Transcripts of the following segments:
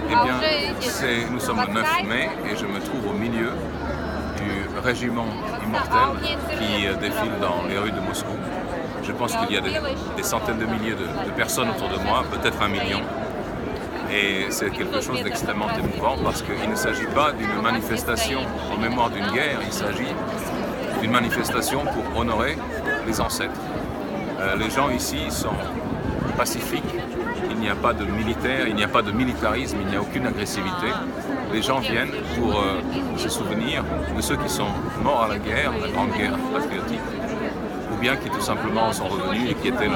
Eh bien, nous sommes le 9 mai et je me trouve au milieu du régiment immortel qui défile dans les rues de Moscou. Je pense qu'il y a des centaines de milliers de personnes autour de moi, peut-être 1 million. Et c'est quelque chose d'extrêmement émouvant parce qu'il ne s'agit pas d'une manifestation en mémoire d'une guerre, il s'agit d'une manifestation pour honorer les ancêtres. Les gens ici sont pacifiques, il n'y a pas de militaire, il n'y a pas de militarisme, il n'y a aucune agressivité. Les gens viennent pour se souvenir de ceux qui sont morts à la guerre, la grande guerre patriotique, ou bien qui tout simplement sont revenus et qui étaient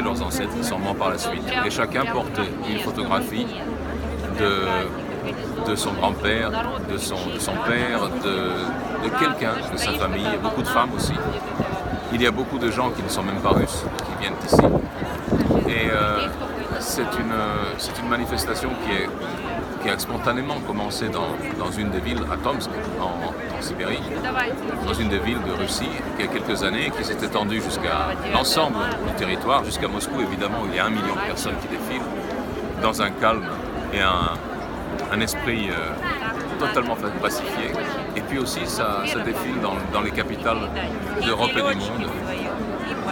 leurs ancêtres, qui sont morts par la suite. Et chacun porte une photographie de son grand-père, de son père, de quelqu'un de sa famille, et beaucoup de femmes aussi. Il y a beaucoup de gens qui ne sont même pas russes, qui viennent ici. Et c'est une manifestation qui a spontanément commencé dans une des villes, à Tomsk, en Sibérie, dans une des villes de Russie, il y a quelques années, qui s'est étendue jusqu'à l'ensemble du territoire, jusqu'à Moscou, évidemment, où il y a 1 million de personnes qui défilent, dans un calme et un esprit totalement pacifié. Et puis aussi, ça défile dans les capitales d'Europe et du monde.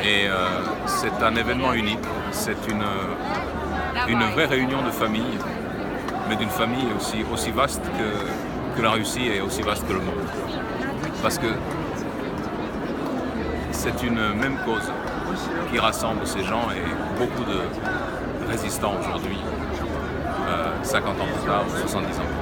Et c'est un événement unique, c'est une vraie réunion de famille, mais d'une famille aussi vaste que la Russie et aussi vaste que le monde. Parce que c'est une même cause qui rassemble ces gens et beaucoup de résistants aujourd'hui, 50 ans plus tard, 70 ans plus tard.